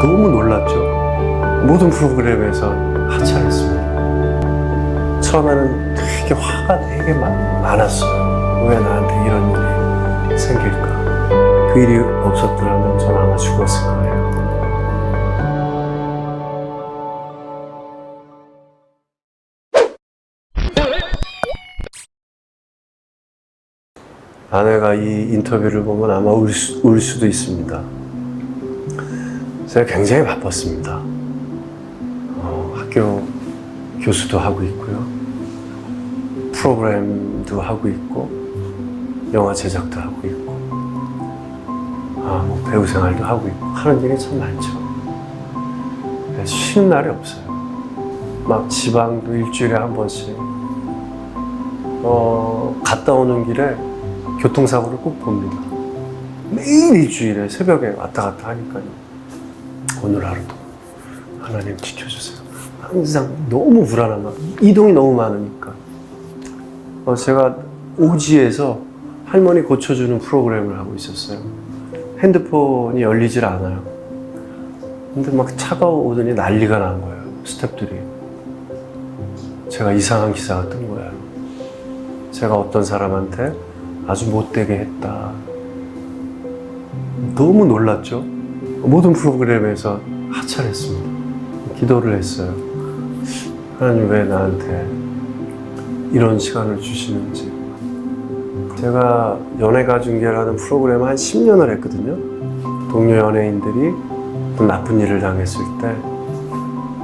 너무 놀랐죠. 모든 프로그램에서 하차했습니다. 처음에는 되게 화가 되게 많았어요. 왜 나한테 이런 일이 생길까? 그 일이 없었더라면 저는 아마 죽었을 거예요. 아내가 이 인터뷰를 보면 아마 울 수도 있습니다. 제가 굉장히 바빴습니다. 학교 교수도 하고 있고요. 프로그램도 하고 있고, 영화 제작도 하고 있고, 뭐 배우 생활도 하고 있고, 하는 일이 참 많죠. 쉬는 날이 없어요. 막 지방도 일주일에 한 번씩, 갔다 오는 길에 교통사고를 꼭 봅니다. 매일 일주일에 새벽에 왔다 갔다 하니까요. 오늘 하루도 하나님 지켜주세요. 항상 너무 불안하면 이동이 너무 많으니까. 제가 오지에서 할머니 고쳐주는 프로그램을 하고 있었어요. 핸드폰이 열리질 않아요. 근데 막 차가 오더니 난리가 난 거예요. 스태프들이. 제가 이상한 기사가 뜬 거예요. 제가 어떤 사람한테 아주 못되게 했다. 너무 놀랐죠. 모든 프로그램에서 하차를 했습니다. 기도를 했어요. 하나님 왜 나한테 이런 시간을 주시는지. 제가 연예가중계라는 프로그램을 한 10년을 했거든요. 동료 연예인들이 어떤 나쁜 일을 당했을 때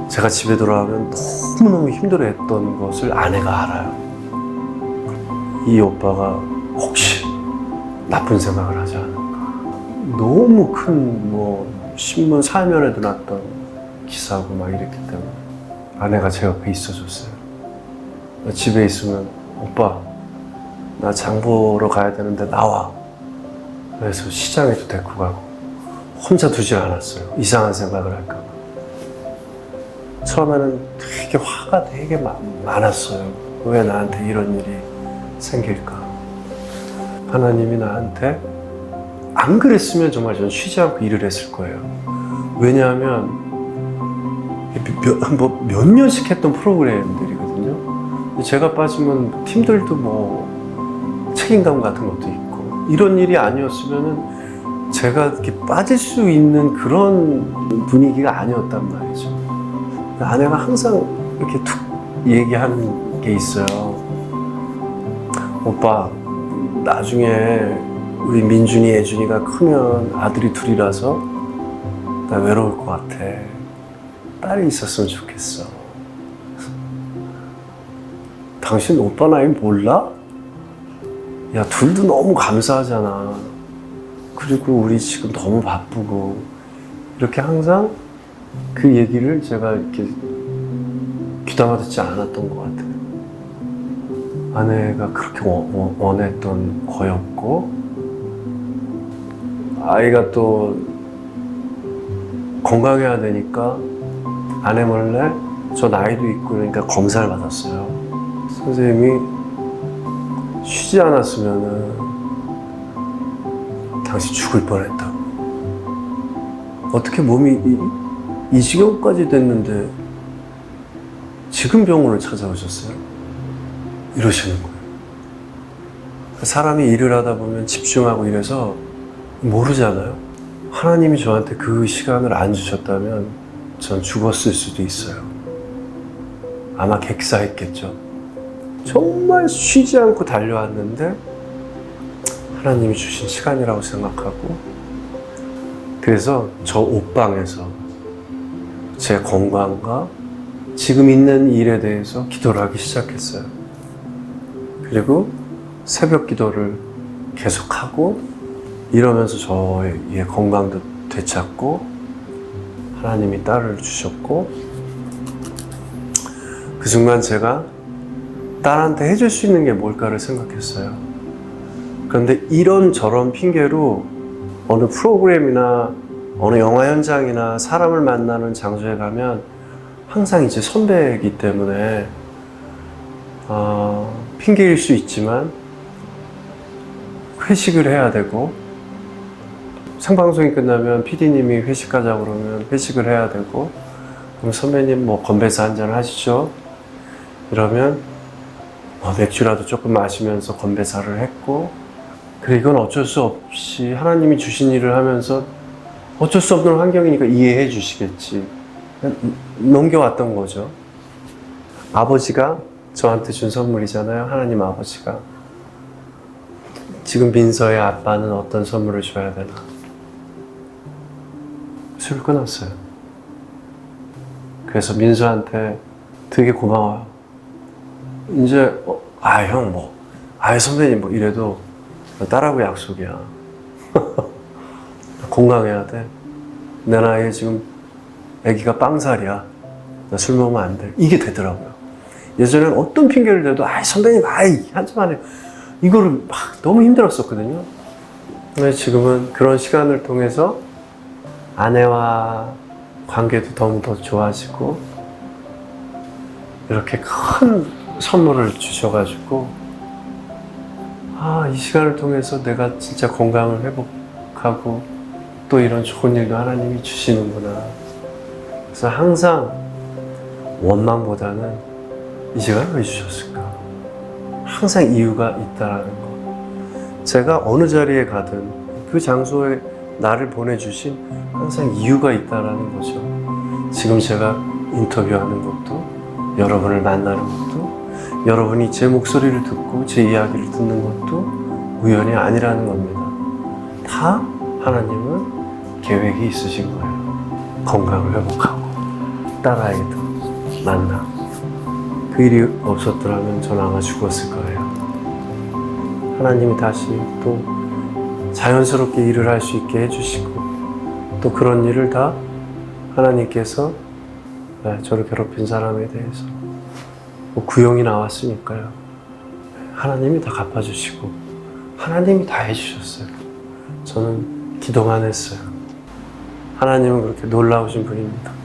제가 집에 돌아오면 너무너무 힘들어했던 것을 아내가 알아요. 이 오빠가 혹시 나쁜 생각을 하지 않을까. 너무 큰 신문 사면에도 났던 기사고 막 이랬기 때문에 아내가 제 옆에 있어줬어요. 집에 있으면 오빠 나 장 보러 가야 되는데 나와. 그래서 시장에도 데리고 가고 혼자 두지 않았어요. 이상한 생각을 할까 봐. 처음에는 되게 화가 되게 많았어요. 왜 나한테 이런 일이 생길까? 하나님이 나한테 안 그랬으면 정말 저는 쉬지 않고 일을 했을 거예요. 왜냐하면 몇 년씩 했던 프로그램들이거든요. 제가 빠지면 팀들도 책임감 같은 것도 있고 이런 일이 아니었으면은 제가 이렇게 빠질 수 있는 그런 분위기가 아니었단 말이죠. 아내가 항상 이렇게 툭 얘기하는 게 있어요. 오빠, 나중에 우리 민준이, 예준이가 크면 아들이 둘이라서 나 외로울 것 같아. 딸이 있었으면 좋겠어. 당신 오빠 나이 몰라? 야, 둘도 너무 감사하잖아. 그리고 우리 지금 너무 바쁘고. 이렇게 항상 그 얘기를 제가 이렇게 귀담아 듣지 않았던 것 같아요. 아내가 그렇게 원했던 거였고, 아이가 또 건강해야 되니까 아내 몰래 저 나이도 있고 그러니까 검사를 받았어요. 선생님이 쉬지 않았으면은 당신 죽을 뻔했다고. 어떻게 몸이 이 지경까지 됐는데 지금 병원을 찾아오셨어요? 이러시는 거예요. 사람이 일을 하다 보면 집중하고 이래서 모르잖아요. 하나님이 저한테 그 시간을 안 주셨다면 전 죽었을 수도 있어요. 아마 객사했겠죠. 정말 쉬지 않고 달려왔는데 하나님이 주신 시간이라고 생각하고, 그래서 저 옷방에서 제 건강과 지금 있는 일에 대해서 기도를 하기 시작했어요. 그리고 새벽 기도를 계속하고 이러면서 저의 건강도 되찾고 하나님이 딸을 주셨고, 그 순간 제가 딸한테 해줄 수 있는 게 뭘까를 생각했어요. 그런데 이런저런 핑계로 어느 프로그램이나 어느 영화 현장이나 사람을 만나는 장소에 가면 항상 이제 선배이기 때문에 핑계일 수 있지만 회식을 해야 되고 생방송이 끝나면 PD님이 회식 가자고 그러면 회식을 해야 되고, 그럼 선배님 뭐 건배사 한잔 하시죠? 이러면 뭐 맥주라도 조금 마시면서 건배사를 했고, 그래 이건 어쩔 수 없이 하나님이 주신 일을 하면서 어쩔 수 없는 환경이니까 이해해 주시겠지. 넘겨왔던 거죠. 아버지가 저한테 준 선물이잖아요. 하나님 아버지가. 지금 민서의 아빠는 어떤 선물을 줘야 되나. 술 끊었어요. 그래서 민서한테 되게 고마워요. 이제 형 뭐, 선배님 뭐 이래도 딸하고 약속이야. 건강해야 돼. 내 나이에 지금 아기가 빵살이야. 나 술 먹으면 안 돼. 이게 되더라고요. 예전에는 어떤 핑계를 대도 선배님 한참 안 해. 이거를 막 너무 힘들었었거든요. 근데 지금은 그런 시간을 통해서 아내와 관계도 너무 더 좋아지고 이렇게 큰 선물을 주셔가지고 이 시간을 통해서 내가 진짜 건강을 회복하고 또 이런 좋은 일도 하나님이 주시는구나. 그래서 항상 원망보다는 이 시간을 왜 주셨을까? 항상 이유가 있다라는 거. 제가 어느 자리에 가든 그 장소에 나를 보내주신 항상 이유가 있다라는 거죠. 지금 제가 인터뷰하는 것도, 여러분을 만나는 것도, 여러분이 제 목소리를 듣고 제 이야기를 듣는 것도 우연이 아니라는 겁니다. 다 하나님은 계획이 있으신 거예요. 건강을 회복하고 딸아이도 만나고. 그 일이 없었더라면 전 아마 죽었을 거예요. 하나님이 다시 또 자연스럽게 일을 할 수 있게 해주시고, 또 그런 일을 다 하나님께서 저를 괴롭힌 사람에 대해서 구형이 나왔으니까요. 하나님이 다 갚아주시고 하나님이 다 해주셨어요. 저는 기도만 했어요. 하나님은 그렇게 놀라우신 분입니다.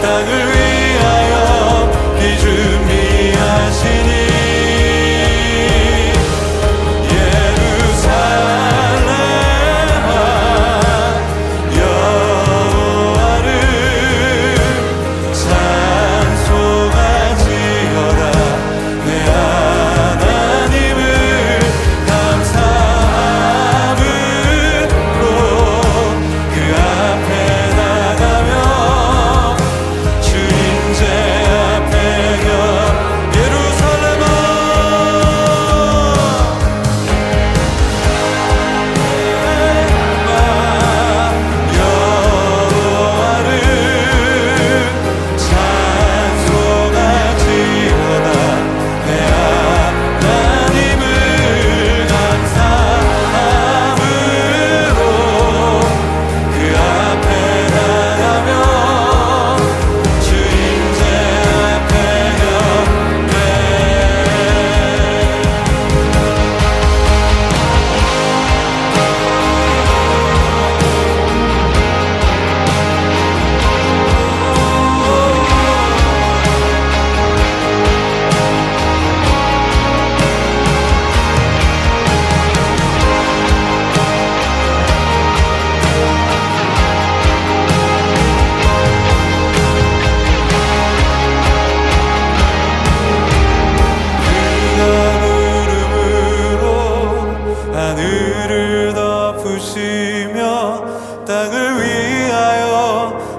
땅을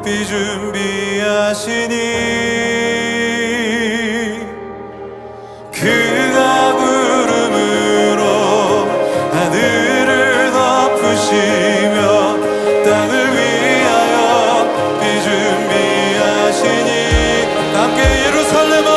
비준비하시니 그가 구름으로 하늘을 덮으시며 땅을 위하여 비준비하시니 함께 예루살렘아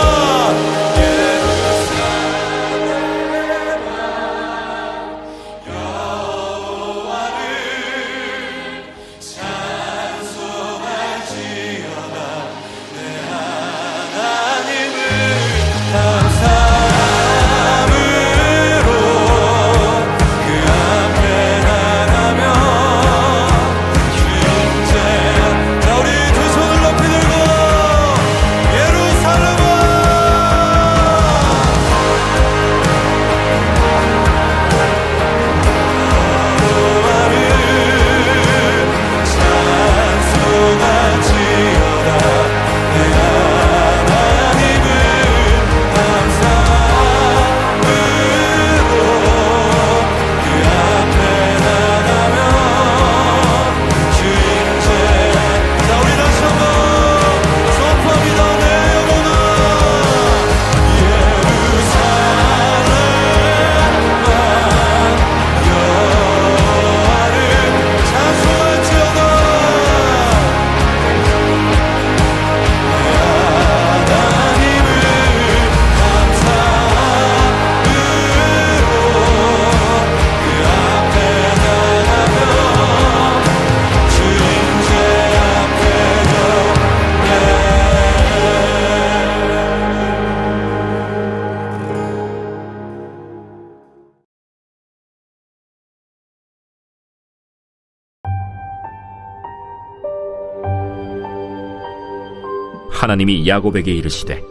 하나님이 야곱에게 이르시되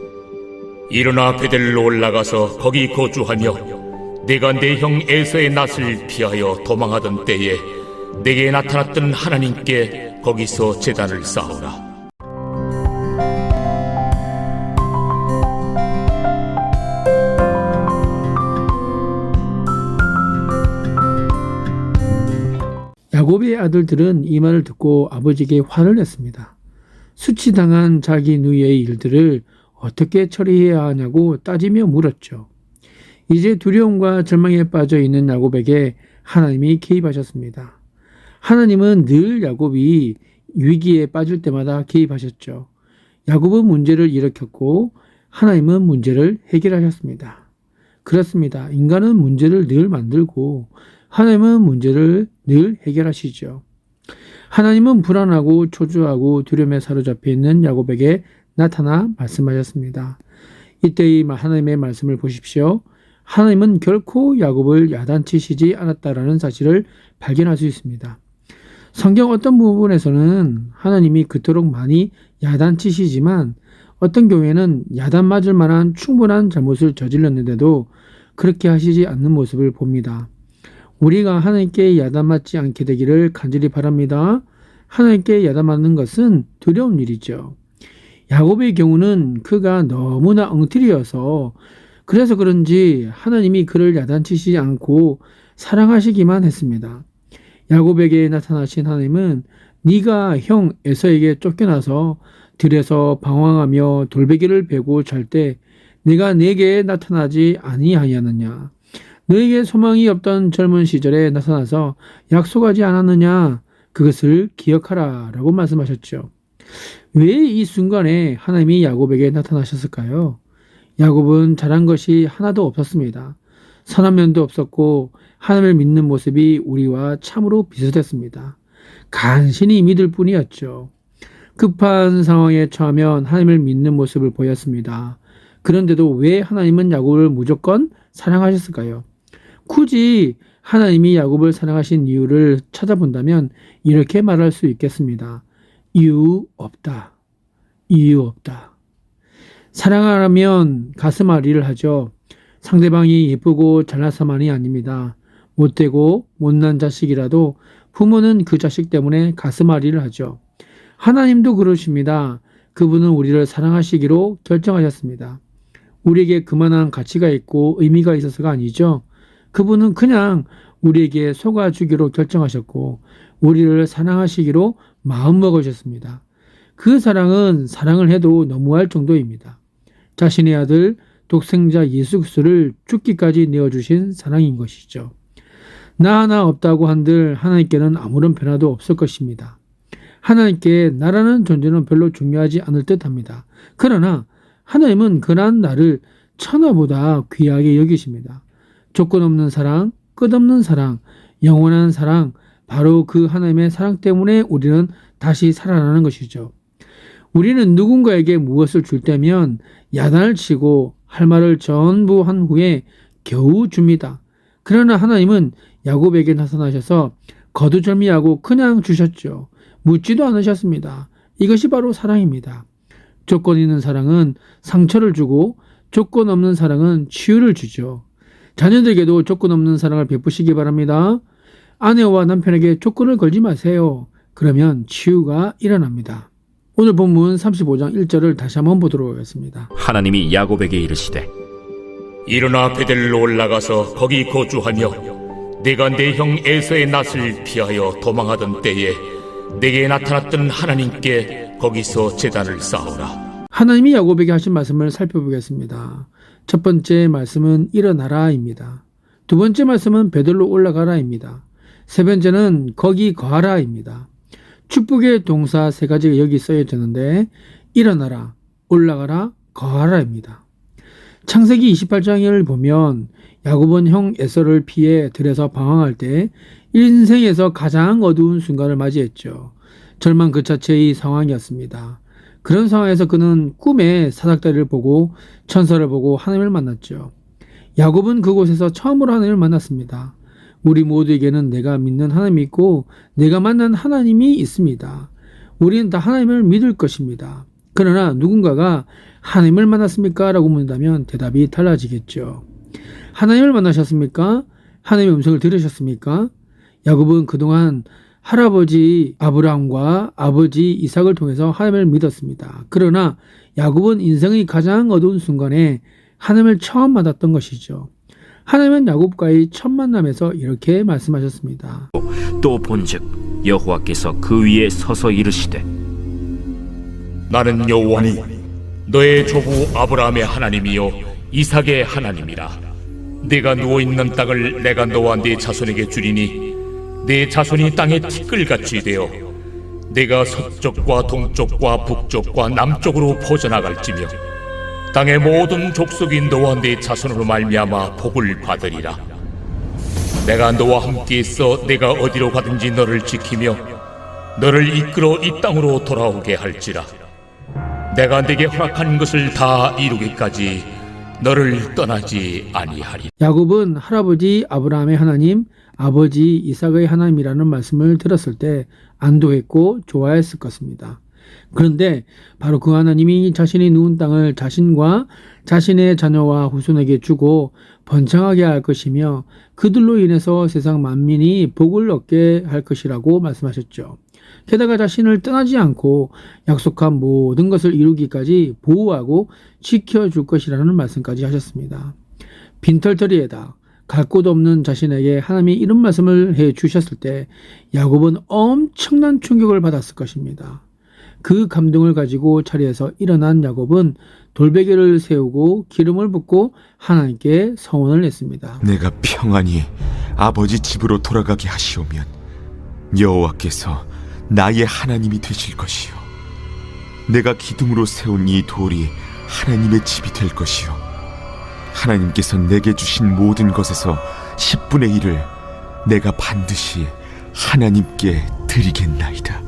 일어나 베델로 올라가서 거기 거주하며 내가 내 형 에서의 낯을 피하여 도망하던 때에 내게 나타났던 하나님께 거기서 제단을 쌓으라. 야곱의 아들들은 이 말을 듣고 아버지에게 화를 냈습니다. 수치당한 자기 누이의 일들을 어떻게 처리해야 하냐고 따지며 물었죠. 이제 두려움과 절망에 빠져 있는 야곱에게 하나님이 개입하셨습니다. 하나님은 늘 야곱이 위기에 빠질 때마다 개입하셨죠. 야곱은 문제를 일으켰고 하나님은 문제를 해결하셨습니다. 그렇습니다. 인간은 문제를 늘 만들고 하나님은 문제를 늘 해결하시죠. 하나님은 불안하고 초조하고 두려움에 사로잡혀 있는 야곱에게 나타나 말씀하셨습니다. 이때의 하나님의 말씀을 보십시오. 하나님은 결코 야곱을 야단치시지 않았다라는 사실을 발견할 수 있습니다. 성경 어떤 부분에서는 하나님이 그토록 많이 야단치시지만 어떤 경우에는 야단 맞을 만한 충분한 잘못을 저질렀는데도 그렇게 하시지 않는 모습을 봅니다. 우리가 하나님께 야단맞지 않게 되기를 간절히 바랍니다. 하나님께 야단맞는 것은 두려운 일이죠. 야곱의 경우는 그가 너무나 엉터리여서 그래서 그런지 하나님이 그를 야단치시지 않고 사랑하시기만 했습니다. 야곱에게 나타나신 하나님은 네가 형 에서에게 쫓겨나서 들에서 방황하며 돌베개를 베고 잘 때 네가 내게 나타나지 아니하였느냐. 너에게 소망이 없던 젊은 시절에 나타나서 약속하지 않았느냐. 그것을 기억하라 라고 말씀하셨죠. 왜 이 순간에 하나님이 야곱에게 나타나셨을까요? 야곱은 잘한 것이 하나도 없었습니다. 선한 면도 없었고 하나님을 믿는 모습이 우리와 참으로 비슷했습니다. 간신히 믿을 뿐이었죠. 급한 상황에 처하면 하나님을 믿는 모습을 보였습니다. 그런데도 왜 하나님은 야곱을 무조건 사랑하셨을까요? 굳이 하나님이 야곱을 사랑하신 이유를 찾아본다면 이렇게 말할 수 있겠습니다. 이유 없다. 이유 없다. 사랑하라면 가슴앓이를 하죠. 상대방이 예쁘고 잘나서만이 아닙니다. 못되고 못난 자식이라도 부모는 그 자식 때문에 가슴앓이를 하죠. 하나님도 그러십니다. 그분은 우리를 사랑하시기로 결정하셨습니다. 우리에게 그만한 가치가 있고 의미가 있어서가 아니죠. 그분은 그냥 우리에게 속아주기로 결정하셨고 우리를 사랑하시기로 마음먹으셨습니다. 그 사랑은 사랑을 해도 너무할 정도입니다. 자신의 아들 독생자 예수 그리스도를 죽기까지 내어주신 사랑인 것이죠. 나 하나 없다고 한들 하나님께는 아무런 변화도 없을 것입니다. 하나님께 나라는 존재는 별로 중요하지 않을 듯합니다. 그러나 하나님은 그러한 나를 천하보다 귀하게 여기십니다. 조건 없는 사랑, 끝없는 사랑, 영원한 사랑, 바로 그 하나님의 사랑 때문에 우리는 다시 살아나는 것이죠. 우리는 누군가에게 무엇을 줄 때면 야단을 치고 할 말을 전부 한 후에 겨우 줍니다. 그러나 하나님은 야곱에게 나타나셔서 거두절미하고 그냥 주셨죠. 묻지도 않으셨습니다. 이것이 바로 사랑입니다. 조건 있는 사랑은 상처를 주고 조건 없는 사랑은 치유를 주죠. 자녀들에게도 조건 없는 사랑을 베푸시기 바랍니다. 아내와 남편에게 조건을 걸지 마세요. 그러면 치유가 일어납니다. 오늘 본문 35장 1절을 다시 한번 보도록 하겠습니다. 하나님이 야곱에게 이르시되 일어나 베델로 올라가서 거기 거주하며 내가 내 형 에서의 낯을 피하여 도망하던 때에 내게 나타났던 하나님께 거기서 제단을 쌓으라. 하나님이 야곱에게 하신 말씀을 살펴보겠습니다. 첫 번째 말씀은 일어나라입니다. 두 번째 말씀은 베들로 올라가라입니다. 세 번째는 거기 거하라입니다. 축복의 동사 세 가지가 여기 쓰여졌는데 일어나라, 올라가라, 거하라입니다. 창세기 28장을 보면 야곱은 형 에서를 피해 들에서 방황할 때 인생에서 가장 어두운 순간을 맞이했죠. 절망 그 자체의 상황이었습니다. 그런 상황에서 그는 꿈에 사닥다리를 보고 천사를 보고 하나님을 만났죠. 야곱은 그곳에서 처음으로 하나님을 만났습니다. 우리 모두에게는 내가 믿는 하나님이 있고 내가 만난 하나님이 있습니다. 우리는 다 하나님을 믿을 것입니다. 그러나 누군가가 하나님을 만났습니까? 라고 묻는다면 대답이 달라지겠죠. 하나님을 만나셨습니까? 하나님의 음성을 들으셨습니까? 야곱은 그동안 할아버지 아브라함과 아버지 이삭을 통해서 하나님을 믿었습니다. 그러나 야곱은 인생의 가장 어두운 순간에 하나님을 처음 만났던 것이죠. 하나님은 야곱과의 첫 만남에서 이렇게 말씀하셨습니다. 또 본즉 여호와께서 그 위에 서서 이르시되 나는 여호와니 너의 조부 아브라함의 하나님이요 이삭의 하나님이라. 네가 누워있는 땅을 내가 너와 네 자손에게 주리니 네 자손이 땅에 티끌같이 되어 네가 서쪽과 동쪽과 북쪽과 남쪽으로 퍼져나갈지며 땅의 모든 족속이 너와 네 자손으로 말미암아 복을 받으리라. 내가 너와 함께 있어 내가 어디로 가든지 너를 지키며 너를 이끌어 이 땅으로 돌아오게 할지라. 내가 네게 허락한 것을 다 이루기까지 너를 떠나지 아니하리. 야곱은 할아버지 아브라함의 하나님, 아버지 이삭의 하나님이라는 말씀을 들었을 때 안도했고 좋아했을 것입니다. 그런데 바로 그 하나님이 자신이 누운 땅을 자신과 자신의 자녀와 후손에게 주고 번창하게 할 것이며 그들로 인해서 세상 만민이 복을 얻게 할 것이라고 말씀하셨죠. 게다가 자신을 떠나지 않고 약속한 모든 것을 이루기까지 보호하고 지켜줄 것이라는 말씀까지 하셨습니다. 빈털터리에다 갈 곳 없는 자신에게 하나님이 이런 말씀을 해 주셨을 때 야곱은 엄청난 충격을 받았을 것입니다. 그 감동을 가지고 자리에서 일어난 야곱은 돌베개를 세우고 기름을 붓고 하나님께 서원을 했습니다. 내가 평안히 아버지 집으로 돌아가게 하시오면 여호와께서 나의 하나님이 되실 것이요 내가 기둥으로 세운 이 돌이 하나님의 집이 될 것이요 하나님께서 내게 주신 모든 것에서 10분의 1을 내가 반드시 하나님께 드리겠나이다.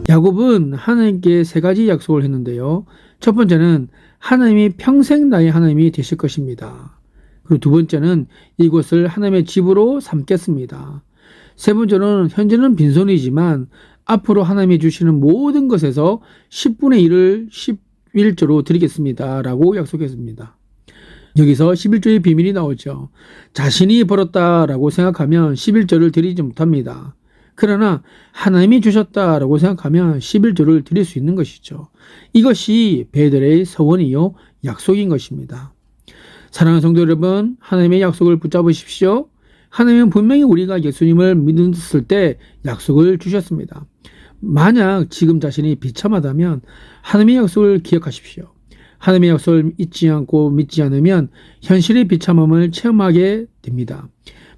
야곱은 하나님께 세 가지 약속을 했는데요. 첫 번째는 하나님이 평생 나의 하나님이 되실 것입니다. 그리고 두 번째는 이곳을 하나님의 집으로 삼겠습니다. 세 번째는 현재는 빈손이지만 앞으로 하나님이 주시는 모든 것에서 10분의 1을 11조로 드리겠습니다. 라고 약속했습니다. 여기서 11조의 비밀이 나오죠. 자신이 벌었다라고 생각하면 11조를 드리지 못합니다. 그러나 하나님이 주셨다라고 생각하면 11조를 드릴 수 있는 것이죠. 이것이 베델의 서원이요 약속인 것입니다. 사랑하는 성도 여러분, 하나님의 약속을 붙잡으십시오. 하나님은 분명히 우리가 예수님을 믿었을 때 약속을 주셨습니다. 만약 지금 자신이 비참하다면 하나님의 약속을 기억하십시오. 하나님의 약속을 잊지 않고 믿지 않으면 현실의 비참함을 체험하게 됩니다.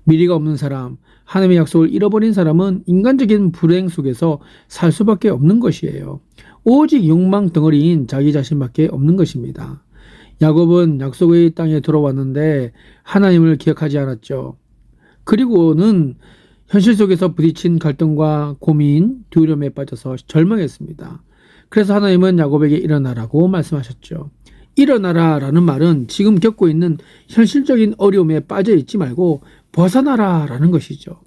미래가 없는 사람, 하나님의 약속을 잃어버린 사람은 인간적인 불행 속에서 살 수밖에 없는 것이에요. 오직 욕망 덩어리인 자기 자신밖에 없는 것입니다. 야곱은 약속의 땅에 들어왔는데 하나님을 기억하지 않았죠. 그리고는 현실 속에서 부딪힌 갈등과 고민, 두려움에 빠져서 절망했습니다. 그래서 하나님은 야곱에게 일어나라고 말씀하셨죠. 일어나라 라는 말은 지금 겪고 있는 현실적인 어려움에 빠져 있지 말고 벗어나라 라는 것이죠.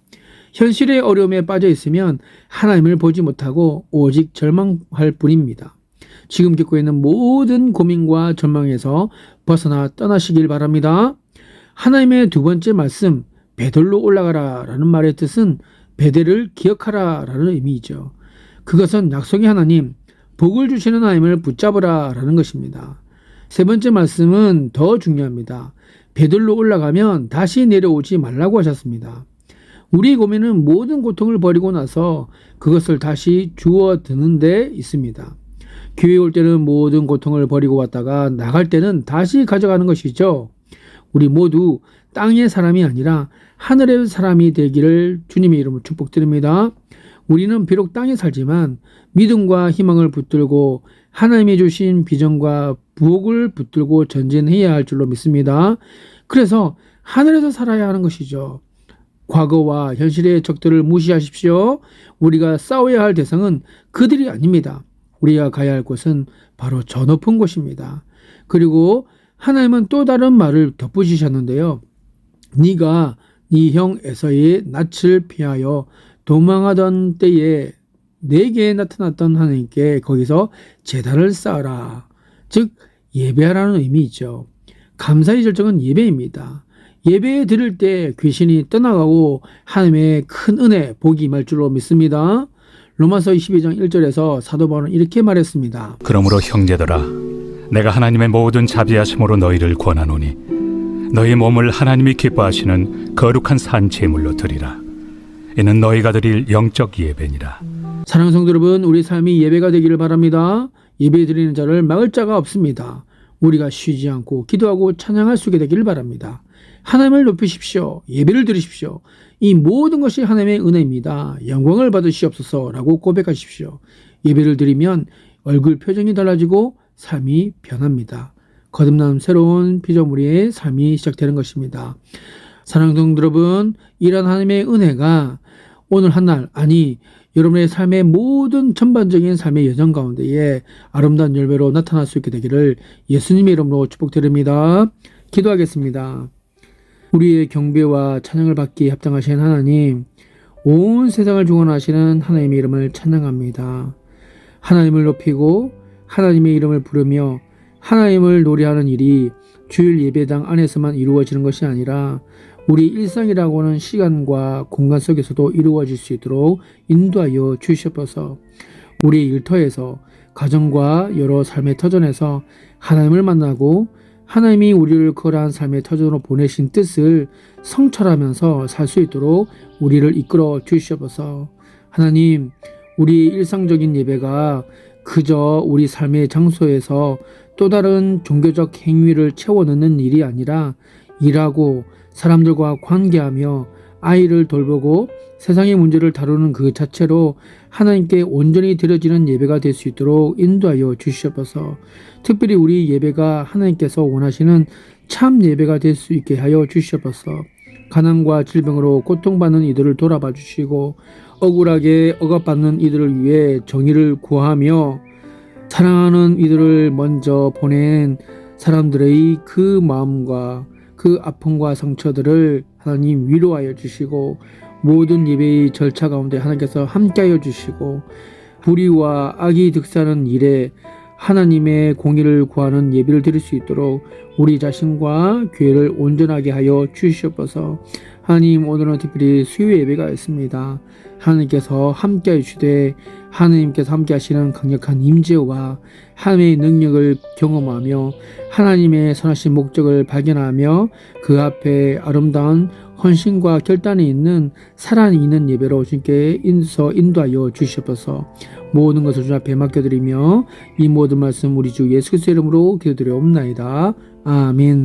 현실의 어려움에 빠져 있으면 하나님을 보지 못하고 오직 절망할 뿐입니다. 지금 겪고 있는 모든 고민과 절망에서 벗어나 떠나시길 바랍니다. 하나님의 두 번째 말씀, 베델로 올라가라 라는 말의 뜻은 베델을 기억하라 라는 의미이죠. 그것은 약속의 하나님, 복을 주시는 하나님을 붙잡으라 라는 것입니다. 세 번째 말씀은 더 중요합니다. 베델로 올라가면 다시 내려오지 말라고 하셨습니다. 우리 고민은 모든 고통을 버리고 나서 그것을 다시 주워 드는 데 있습니다. 교회에 올 때는 모든 고통을 버리고 왔다가 나갈 때는 다시 가져가는 것이죠. 우리 모두 땅의 사람이 아니라 하늘의 사람이 되기를 주님의 이름으로 축복드립니다. 우리는 비록 땅에 살지만 믿음과 희망을 붙들고 하나님이 주신 비전과 부엌을 붙들고 전진해야 할 줄로 믿습니다. 그래서 하늘에서 살아야 하는 것이죠. 과거와 현실의 적들을 무시하십시오. 우리가 싸워야 할 대상은 그들이 아닙니다. 우리가 가야 할 곳은 바로 저 높은 곳입니다. 그리고 하나님은 또 다른 말을 덧붙이셨는데요. 네가 네 형 에서의 낯을 피하여 도망하던 때에 내게 나타났던 하나님께 거기서 제단을 쌓아라. 즉 예배하라는 의미이죠. 감사의 절정은 예배입니다. 예배 드릴 때 귀신이 떠나가고 하나님의 큰 은혜, 복이 임할 줄로 믿습니다. 로마서 22장 1절에서 사도 바울은 이렇게 말했습니다. 그러므로 형제들아, 내가 하나님의 모든 자비하심으로 너희를 권하노니 너희 몸을 하나님이 기뻐하시는 거룩한 산 제물로 드리라. 이는 너희가 드릴 영적 예배니라. 사랑하는 성도 여러분, 우리 삶이 예배가 되기를 바랍니다. 예배 드리는 자를 막을 자가 없습니다. 우리가 쉬지 않고 기도하고 찬양할 수 있게 되기를 바랍니다. 하나님을 높이십시오. 예배를 드리십시오. 이 모든 것이 하나님의 은혜입니다. 영광을 받으시옵소서라고 고백하십시오. 예배를 드리면 얼굴 표정이 달라지고 삶이 변합니다. 거듭난 새로운 피조물의 삶이 시작되는 것입니다. 사랑하는 성도 여러분, 이런 하나님의 은혜가 오늘 한 날, 아니 여러분의 삶의 모든 전반적인 삶의 여정 가운데에 아름다운 열매로 나타날 수 있게 되기를 예수님의 이름으로 축복드립니다. 기도하겠습니다. 우리의 경배와 찬양을 받기에 합당하신 하나님, 온 세상을 주관하시는 하나님의 이름을 찬양합니다. 하나님을 높이고 하나님의 이름을 부르며 하나님을 노래하는 일이 주일 예배당 안에서만 이루어지는 것이 아니라 우리 일상이라고 하는 시간과 공간 속에서도 이루어질 수 있도록 인도하여 주시옵소서. 우리의 일터에서 가정과 여러 삶의 터전에서 하나님을 만나고 하나님이 우리를 거룩한 삶의 터전으로 보내신 뜻을 성찰하면서 살 수 있도록 우리를 이끌어 주시옵소서. 하나님, 우리 일상적인 예배가 그저 우리 삶의 장소에서 또 다른 종교적 행위를 채워넣는 일이 아니라 일하고 사람들과 관계하며 아이를 돌보고 세상의 문제를 다루는 그 자체로 하나님께 온전히 드려지는 예배가 될 수 있도록 인도하여 주시옵소서. 특별히 우리 예배가 하나님께서 원하시는 참 예배가 될 수 있게 하여 주시옵소서. 가난과 질병으로 고통받는 이들을 돌아봐 주시고 억울하게 억압받는 이들을 위해 정의를 구하며 사랑하는 이들을 먼저 보낸 사람들의 그 마음과 그 아픔과 상처들을 하나님 위로하여 주시고 모든 예배의 절차 가운데 하나님께서 함께하여 주시고 불의와 악이 득세하는 일에 하나님의 공의를 구하는 예배를 드릴 수 있도록 우리 자신과 교회를 온전하게 하여 주시옵소서. 하나님, 오늘은 특별히 수요 예배가 있습니다. 하나님께서 함께하여 주시되 하나님께서 함께 하시는 강력한 임재와 하나님의 능력을 경험하며 하나님의 선하신 목적을 발견하며 그 앞에 아름다운 헌신과 결단이 있는 사랑이 있는 예배로 주님께 인도하여 주시옵소서. 모든 것을 주 앞에 맡겨드리며 이 모든 말씀 우리 주 예수 그리스도의 이름으로 기도드리옵나이다. 아멘.